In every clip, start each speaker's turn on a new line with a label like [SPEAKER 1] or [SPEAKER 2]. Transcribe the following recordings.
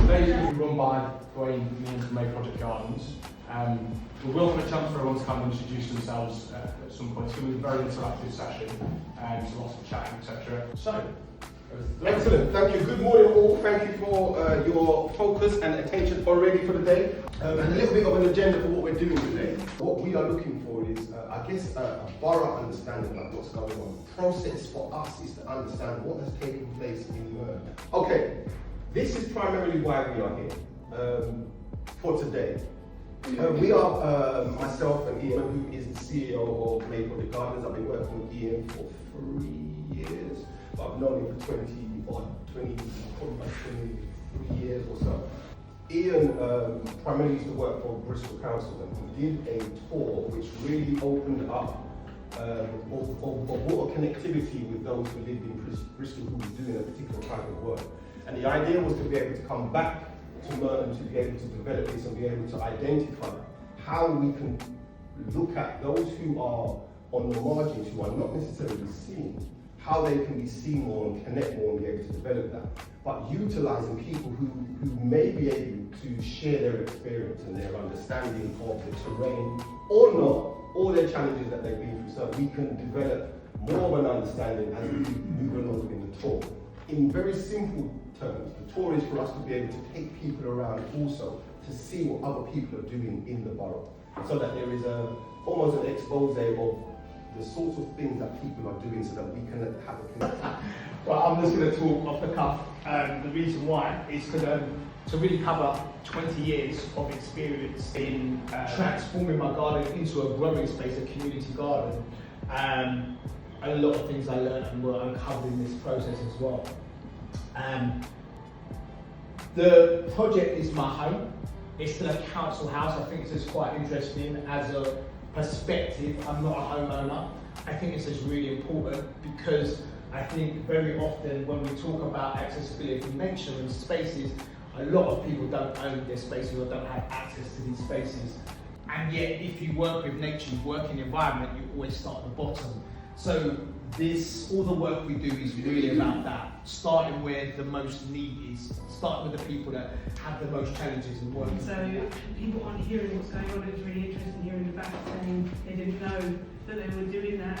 [SPEAKER 1] Basically run by Dwayne from May Project Gardens. We will have a chance for everyone to come and introduce themselves at some point. It's going to be a very interactive session, so lots of chatting, etc. So,
[SPEAKER 2] excellent, thank you. Good morning all. Thank you for your focus and attention already for the day. A little bit of an agenda for what we're doing today. What we are looking for is, I guess, a thorough understanding of what's going on. The process for us is to understand what has taken place in Merton. Okay, this is primarily why we are here for today. We are myself and Ian, who is the CEO of May Project Gardens. I've been working with Ian for 3 years, but I've known him for 23 years or so. Ian primarily used to work for Bristol Council, and he did a tour which really opened up or brought a connectivity with those who lived in Bristol who were doing a particular type of work. And the idea was to be able to come back to Merton to be able to develop this and be able to identify how we can look at those who are on the margins, who are not necessarily seen, how they can be seen more and connect more and be able to develop that, but utilising people who may be able to share their experience and their understanding of the terrain or not, all their challenges that they've been through, so we can develop more of an understanding as we move along in the tour. In very simple terms, the tour is for us to be able to take people around also to see what other people are doing in the borough, so that there is almost an expose of the sorts of things that people are doing so that we can have a connection.
[SPEAKER 1] well, I'm just going to talk off the cuff. The reason why is to really cover 20 years of experience in transforming my garden into a growing space, a community garden. A lot of things I learned and were uncovered in this process as well. The project is my home. It's still a council house. I think it's quite interesting as a perspective. I'm not a homeowner. I think this is really important because I think very often when we talk about accessibility of nature and spaces, a lot of people don't own their spaces or don't have access to these spaces. And yet, if you work with nature, you work in the environment, you always start at the bottom. So all the work we do is really about that, starting where the most need is, starting with the people that have the most challenges in work.
[SPEAKER 3] So people aren't hearing what's going on. It's really interesting hearing the back saying they didn't know that they were doing that.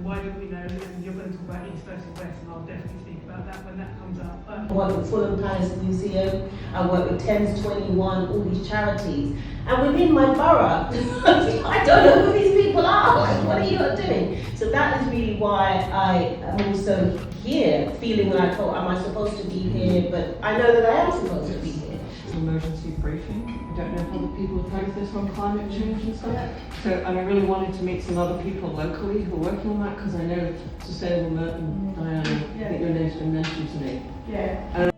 [SPEAKER 3] Why don't we know? And you're going to talk about East versus West, and I'll definitely speak about that when that comes up.
[SPEAKER 4] I work with Fulham Palace Museum, I work with Thames 21, all these charities. And within my borough, I don't know who these people are. Like, what are you doing? So that is really why I am also here, feeling like, oh, am I supposed to be here? But I know that I am supposed to be here.
[SPEAKER 5] It's an emergency briefing. I don't know if other people have heard of this on climate change and stuff. So, and I really wanted to meet some other people locally who are working on that, because I know Sustainable Merton, Diana, I think your name's been mentioned to me.
[SPEAKER 3] Yeah.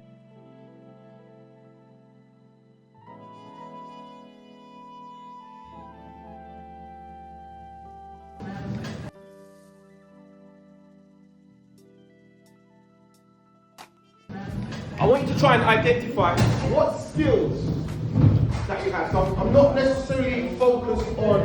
[SPEAKER 2] I want you to try and identify what skills that you have. So I'm not necessarily focused on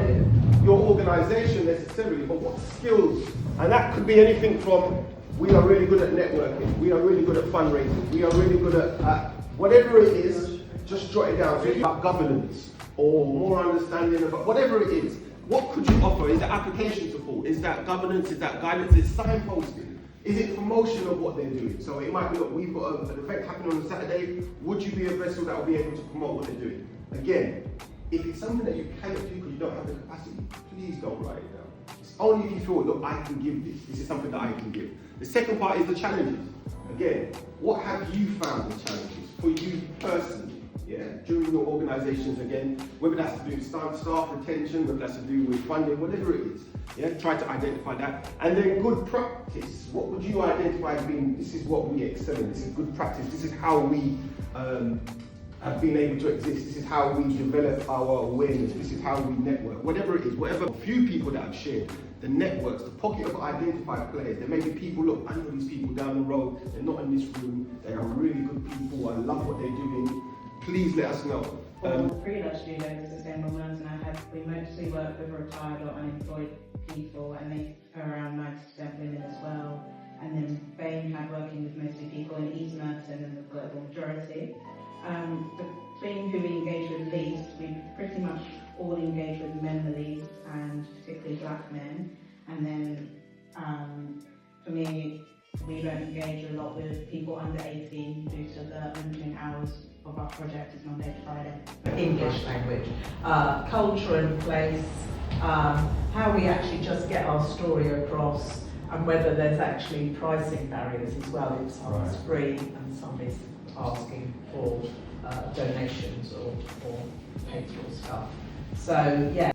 [SPEAKER 2] your organisation necessarily, but what skills. And that could be anything from, we are really good at networking, we are really good at fundraising, we are really good at whatever it is, just jot it down. So if you have governance or more understanding about whatever it is, what could you offer? Is that application support? Is that governance? Is that guidance? Is it signposting? Is it promotion of what they're doing? So it might be, look, we've got an event happening on a Saturday. Would you be a vessel that will be able to promote what they're doing? Again, if it's something that you cannot do because you don't have the capacity, please don't write it down. It's only if you feel, look, I can give this. This is something that I can give. The second part is the challenges. Again, what have you found the challenges for you personally? Yeah, during your organisations, again, whether that's to do with staff retention, whether that's to do with funding, whatever it is. Yeah, try to identify that. And then good practice. What would you identify as being, this is what we excel in, this is good practice, this is how we have been able to exist, this is how we develop our awareness, this is how we network, whatever it is, whatever few people that have shared, the networks, the pocket of identified players. There may be people, look, I know these people down the road, they're not in this room, they are really good people, I love what they're doing. Please let us know.
[SPEAKER 6] For 3 last year, there was Sustainable Merton, and we mostly work with retired or unemployed people, and they are around 90% women as well. And then Bain had working with mostly people in East Merton and the global majority. The Bain who we engage with least, we pretty much all engage with men the least, and particularly black men. And then for me, we don't engage a lot with people under 18 due to the limiting hours of our project is Monday to Friday.
[SPEAKER 7] English language, culture and place, how we actually just get our story across, and whether there's actually pricing barriers as well, if something's free and somebody's asking for donations or pay for stuff. So yeah.